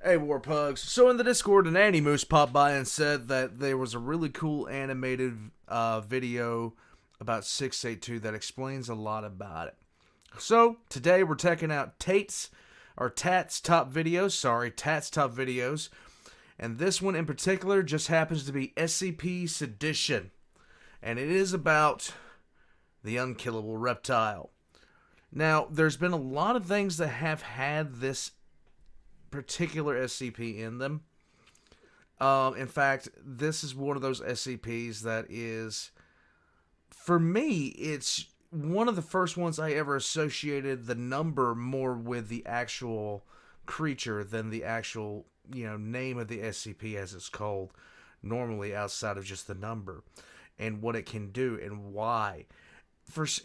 Hey, Warpugs. So in the Discord, an Moose popped by and said that there was a really cool animated video about 682 that explains a lot about it. So today we're checking out Tats TopVideos. Tats TopVideos. And this one in particular just happens to be SCP Sedition. And it is about the unkillable reptile. Now, there's been a lot of things that have had this particular SCP in them. In fact, this is one of those SCPs that is, for me, it's one of the first ones I ever associated the number more with the actual creature than the actual, name of the SCP as it's called normally, outside of just the number and what it can do and why.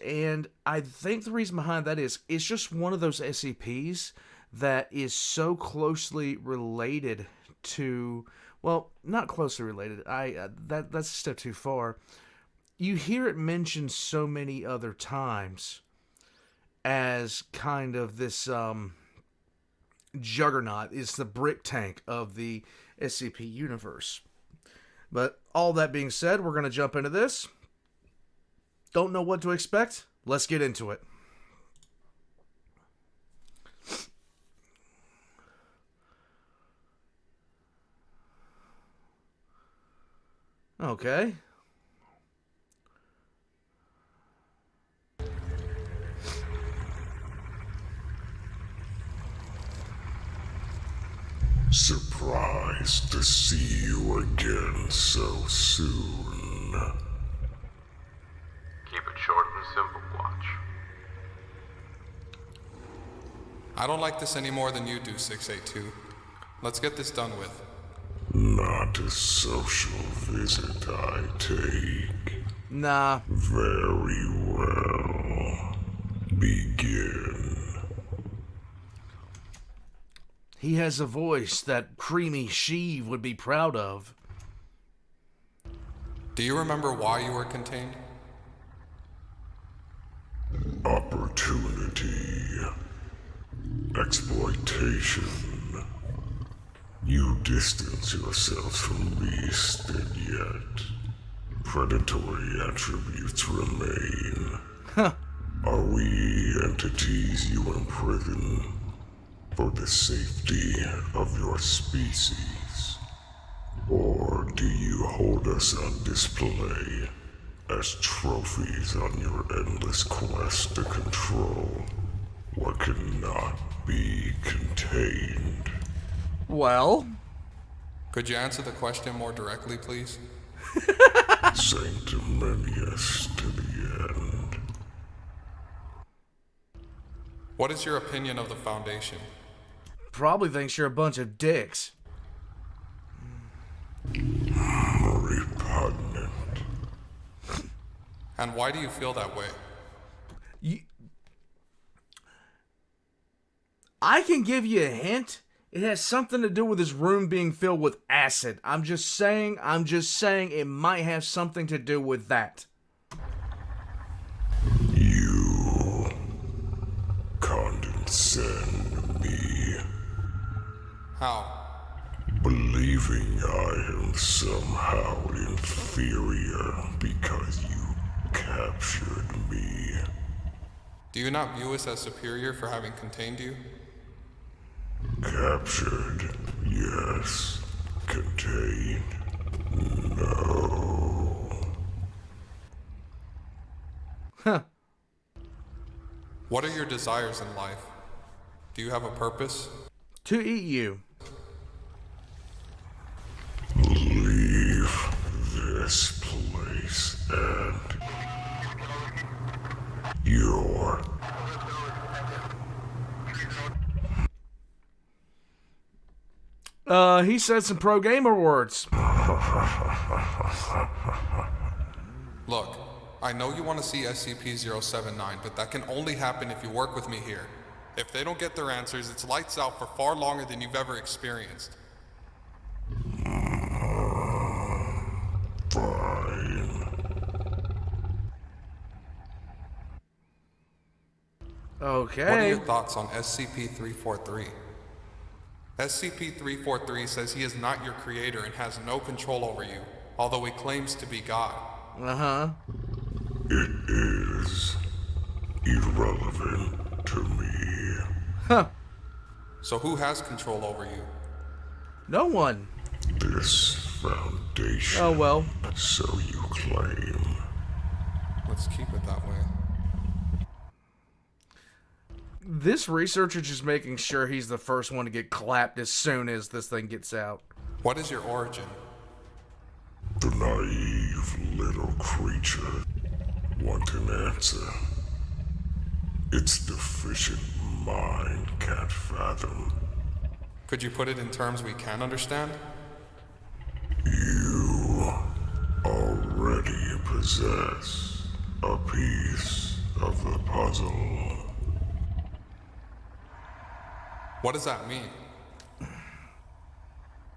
And I think the reason behind that is it's just one of those SCPs that is so closely related to, well, not closely related. That's a step too far. You hear it mentioned so many other times as kind of this juggernaut. It's the brick tank of the SCP universe. But all that being said, we're going to jump into this. Don't know what to expect? Let's get into it. Okay. Surprised to see you again so soon. Keep it short and simple, Watch. I don't like this any more than you do, 682. Let's get this done with. Not a social visit, I take. Nah. Very well. Begin. He has a voice that Creamy Sheev would be proud of. Do you remember why you were contained? Opportunity. Exploitation. You distance yourselves from beast, and yet predatory attributes remain. Huh. Are we entities you imprison for the safety of your species? Or do you hold us on display as trophies on your endless quest to control what cannot be contained? Well? Could you answer the question more directly, please? Sanctimonious to the end. What is your opinion of the Foundation? Probably thinks you're a bunch of dicks. Repugnant. And why do you feel that way? I can give you a hint. It has something to do with his room being filled with acid. I'm just saying it might have something to do with that. You condescend me. How? Believing I am somehow inferior because you captured me. Do you not view us as superior for having contained you? Captured, yes. Contained, no. Huh. What are your desires in life? Do you have a purpose? To eat you. Leave this place and your... He said some pro gamer words. Look, I know you want to see SCP-079, but that can only happen if you work with me here. If they don't get their answers, it's lights out for far longer than you've ever experienced. Fine. Okay. What are your thoughts on SCP-343? SCP-343 says he is not your creator and has no control over you, although he claims to be God. Uh-huh. It is irrelevant to me. Huh. So who has control over you? No one. This Foundation. Oh, well. So you claim. Let's keep it that way. This researcher just making sure he's the first one to get clapped as soon as this thing gets out. What is your origin? The naive little creature want an answer. Its deficient mind can't fathom. Could you put it in terms we can understand? You already possess a piece of the puzzle. What does that mean?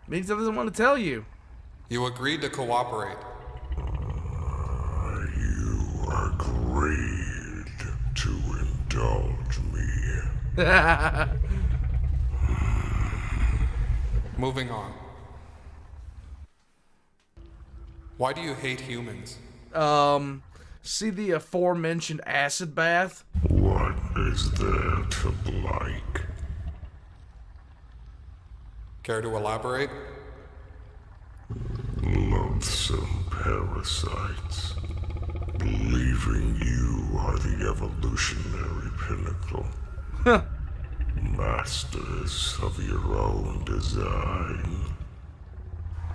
Means he doesn't want to tell you. You agreed to cooperate. You agreed to indulge me. Moving on. Why do you hate humans? See the aforementioned acid bath? What is there to like? Care to elaborate? Loathsome parasites, believing you are the evolutionary pinnacle. Masters of your own design.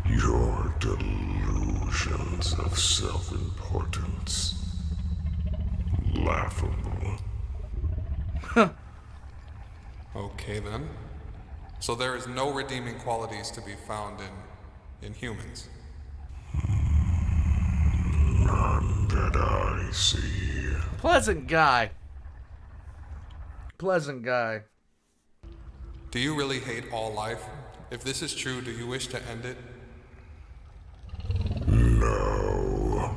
Your delusions of self-importance. Laughable. Okay then. So there is no redeeming qualities to be found in humans. None that I see. Pleasant guy. Pleasant guy. Do you really hate all life? If this is true, do you wish to end it? No.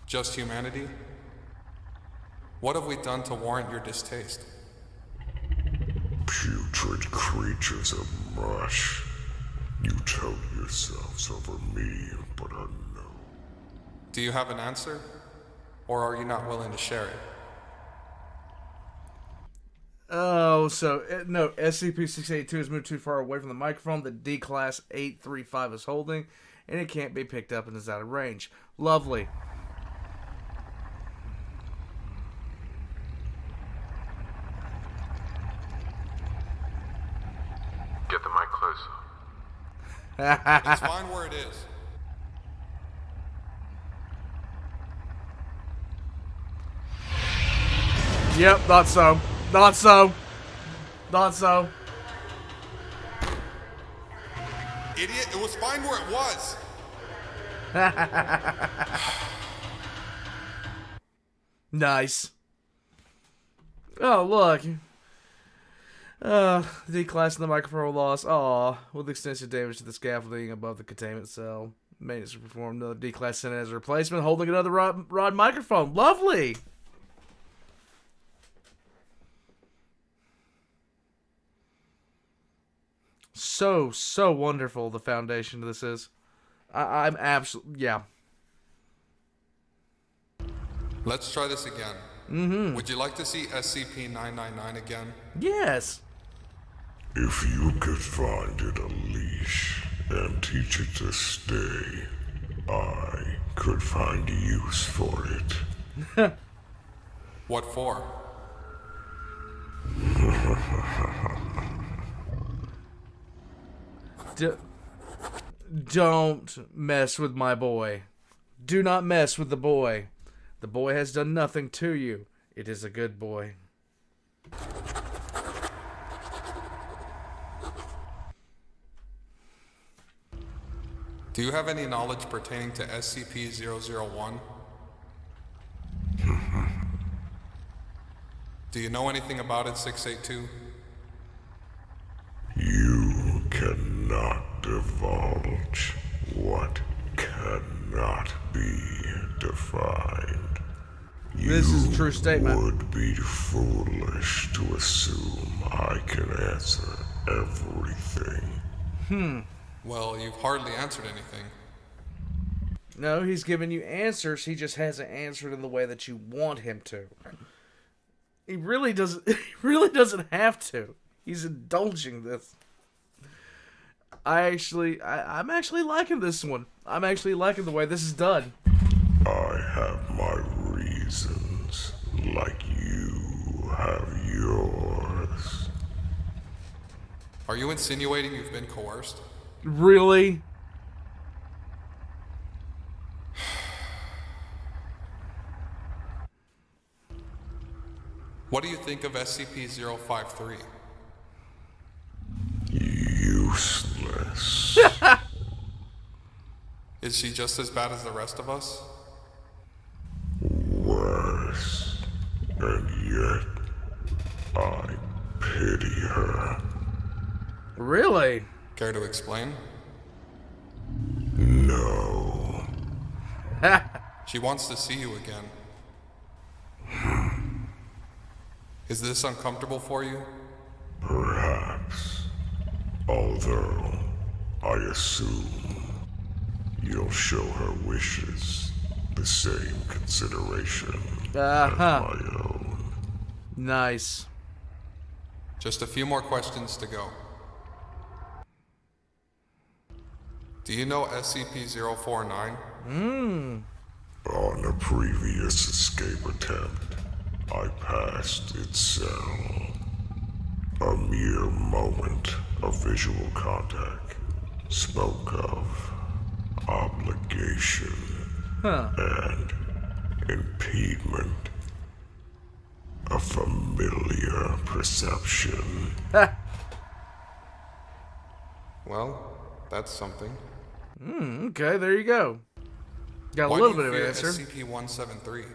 Just humanity? What have we done to warrant your distaste? Putrid creatures of mush. You told yourselves over me, but I know. Do you have an answer? Or are you not willing to share it? Oh, so, no, SCP-682 has moved too far away from the microphone that D-Class 835 is holding, and it can't be picked up and is out of range. Lovely. Get the mic closer. It's fine where it is. Yep, not so. Not so. Not so. Idiot, it was fine where it was. Nice. Oh, look. D-Class in the microphone loss. Aw, with extensive damage to the scaffolding above the containment cell. Maintenance to perform another D-Class sent as a replacement, holding another rod microphone. Lovely! So wonderful, the foundation of this is. I'm absolutely, yeah. Let's try this again. Mm-hmm. Would you like to see SCP-999 again? Yes. If you could find it a leash and teach it to stay, I could find use for it. What for? Don't mess with my boy. Do not mess with the boy. The boy has done nothing to you. It is a good boy. Do you have any knowledge pertaining to SCP-001? Do you know anything about it, 682? You cannot divulge what cannot be defined. This is a true statement. Would be foolish to assume I can answer everything. Well, you've hardly answered anything. No, he's giving you answers. He just hasn't answered in the way that you want him to. He really doesn't. He really doesn't have to. He's indulging this. I'm actually liking this one. I'm actually liking the way this is done. I have my reasons, like you have yours. Are you insinuating you've been coerced? Really? What do you think of SCP-053? Useless. Is she just as bad as the rest of us? Worse. And yet, I pity her. Really? Care to explain? No. She wants to see you again. Is this uncomfortable for you? Perhaps. Although, I assume you'll show her wishes the same consideration as my own. Nice. Just a few more questions to go. Do you know SCP-049? On a previous escape attempt, I passed its cell. A mere moment of visual contact spoke of obligation and impediment. A familiar perception. Well, that's something. Okay, there you go. Got a Why little do bit you of fear an answer. SCP-173?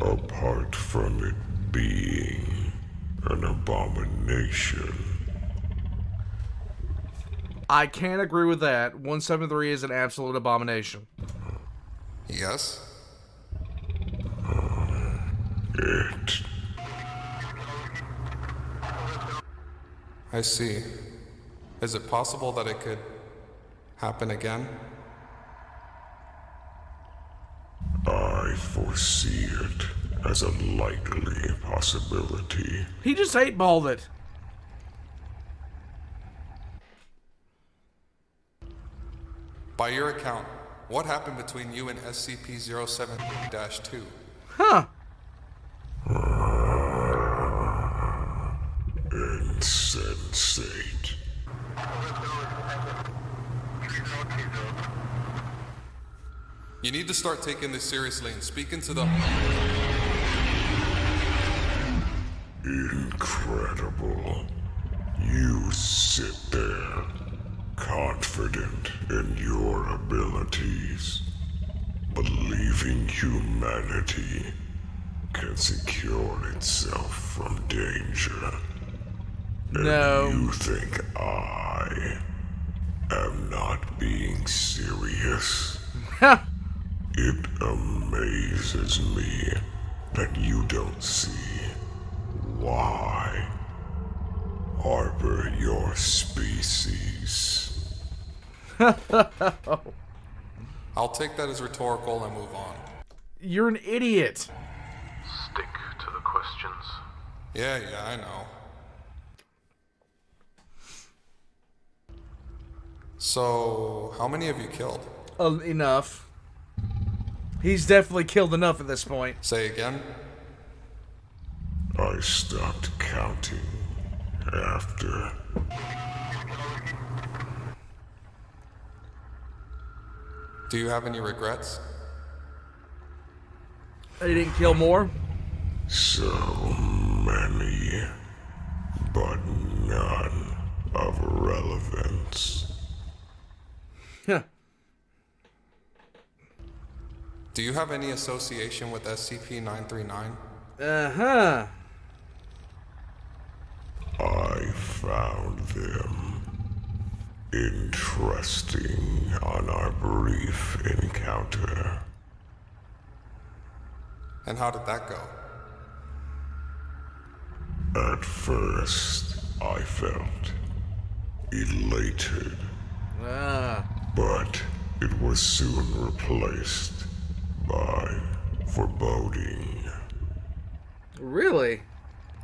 Apart from it being an abomination. I can't agree with that. 173 is an absolute abomination. Yes? It I see. Is it possible that it could happen again? I foresee it as a likely possibility. He just 8-balled it. By your account, what happened between you and SCP-07-2? Huh. Insensate. You need to start taking this seriously and speak into the... Incredible. You sit there, confident in your abilities, believing humanity can secure itself from danger. No. And you think I am not being serious? It amazes me that you don't see why harbor your species. I'll take that as rhetorical and move on. You're an idiot. Stick to the questions. Yeah, I know. So, how many have you killed? Enough. He's definitely killed enough at this point. Say again? I stopped counting after. Do you have any regrets? He didn't kill more. So many, but none of relevance. Huh. Do you have any association with SCP-939? Uh-huh. I found them interesting on our brief encounter. And how did that go? At first, I felt elated, but it was soon replaced by foreboding. Really?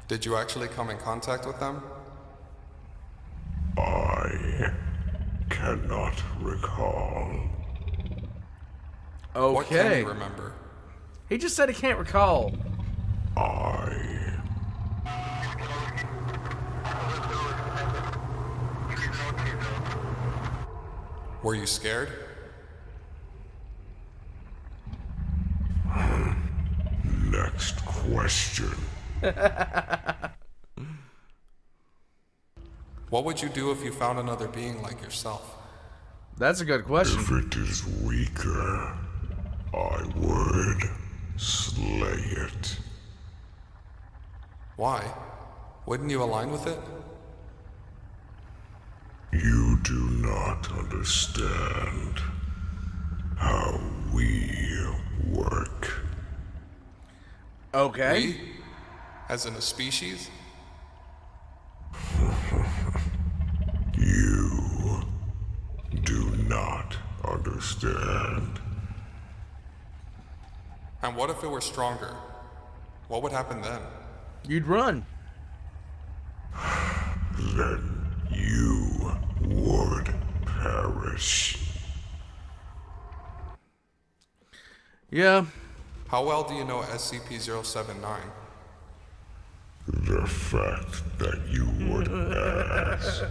Did you actually come in contact with them? I cannot recall. Okay. What can you remember? He just said he can't recall. Were you scared? Next question. What would you do if you found another being like yourself? That's a good question. If it is weaker, I would slay it. Why? Wouldn't you align with it? You do not understand how we work. Okay. We? As in a species? You do not understand. And what if it were stronger? What would happen then? You'd run. Then you would perish. Yeah. How well do you know SCP-079? The fact that you would ask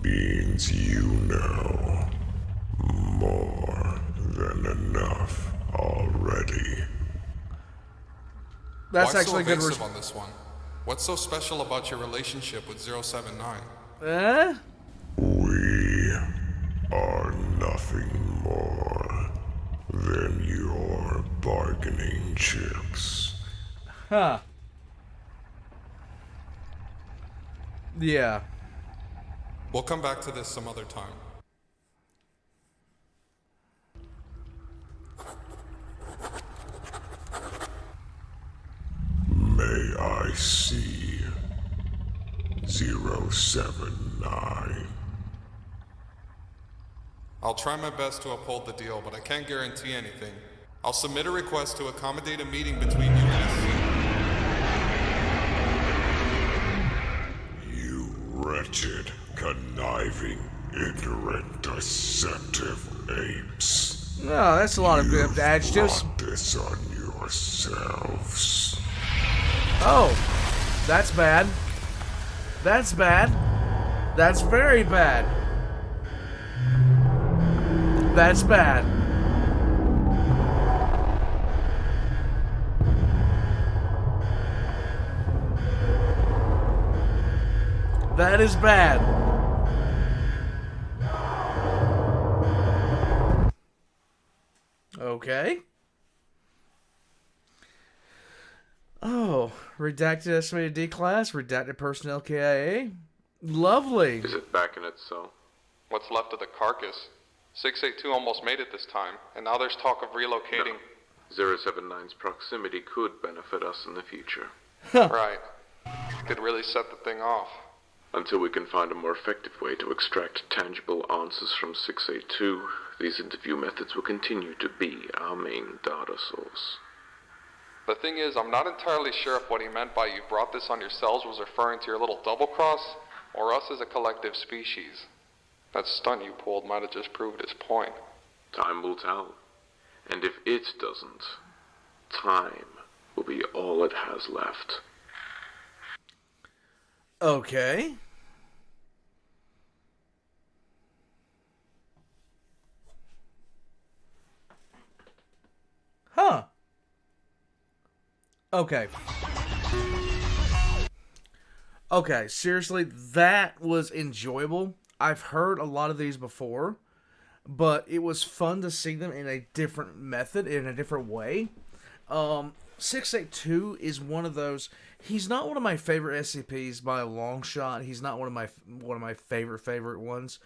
means you know more than enough already. That's Why actually so a good evasive on this one? What's so special about your relationship with 079? We are nothing more than your bargaining chips. Huh. Yeah. We'll come back to this some other time. May I see 079? I'll try my best to uphold the deal, but I can't guarantee anything. I'll submit a request to accommodate a meeting between you and SC. You wretched, conniving, ignorant, deceptive apes. No, that's a lot of good adjectives. Brought this on yourselves. Oh, that's bad. That's bad. That's very bad. That's bad. That is bad. Okay. Oh, redacted estimated D class, redacted personnel KIA. Lovely. Is it back in its cell? What's left of the carcass? 682 almost made it this time, and now there's talk of relocating. 079's proximity could benefit us in the future. Right. Could really set the thing off. Until we can find a more effective way to extract tangible answers from 682, these interview methods will continue to be our main data source. The thing is, I'm not entirely sure if what he meant by you brought this on yourselves was referring to your little double cross, or us as a collective species. That stunt you pulled might have just proved his point. Time will tell. And if it doesn't, time will be all it has left. Okay. Huh. Okay. Okay, seriously, that was enjoyable. I've heard a lot of these before, but it was fun to see them in a different method, in a different way. 682 is one of those. He's not one of my favorite SCPs by a long shot. He's not one of my favorite ones,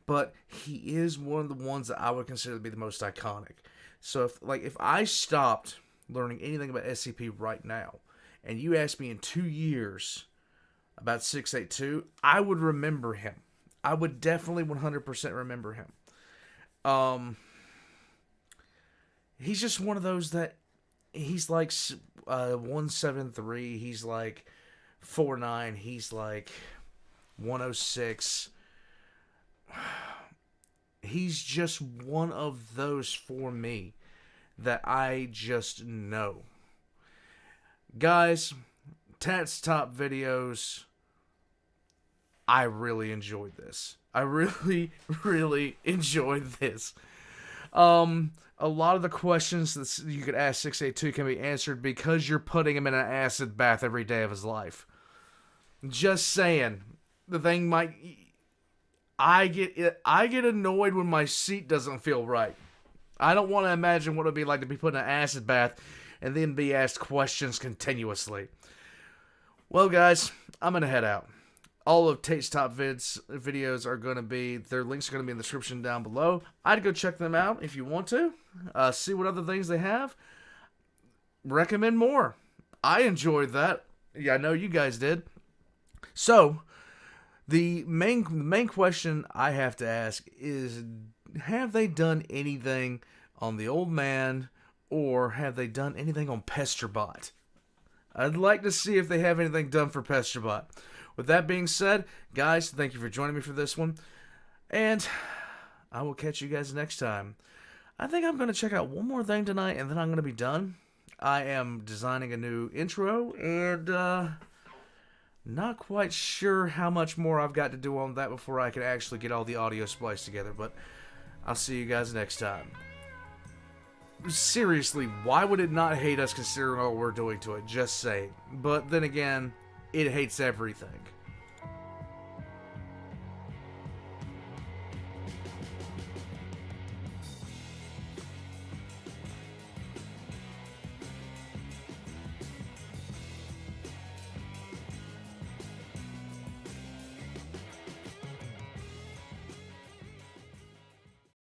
but he is one of the ones that I would consider to be the most iconic. So if I stopped learning anything about SCP right now, and you asked me in 2 years about 682, I would remember him. I would definitely 100% remember him. He's just one of those that he's like 173, he's like 49, he's like 106. He's just one of those for me that I just know. Guys, Tats TopVideos, I really enjoyed this. I really, really enjoyed this. A lot of the questions that you could ask 682 can be answered because you're putting him in an acid bath every day of his life. Just saying. The thing might... I get annoyed when my seat doesn't feel right. I don't want to imagine what it would be like to be put in an acid bath and then be asked questions continuously. Well, guys, I'm going to head out. All of Tats videos are going to be, their links are going to be in the description down below. I'd go check them out if you want to. See what other things they have. Recommend more. I enjoyed that. Yeah, I know you guys did. So, the main question I have to ask is, have they done anything on the old man, or have they done anything on Pesterbot? I'd like to see if they have anything done for Pesterbot. With that being said, guys, thank you for joining me for this one, and I will catch you guys next time. I think I'm going to check out one more thing tonight, and then I'm going to be done. I am designing a new intro, and not quite sure how much more I've got to do on that before I can actually get all the audio spliced together, but I'll see you guys next time. Seriously, why would it not hate us considering what we're doing to it? Just saying. But then again, it hates everything.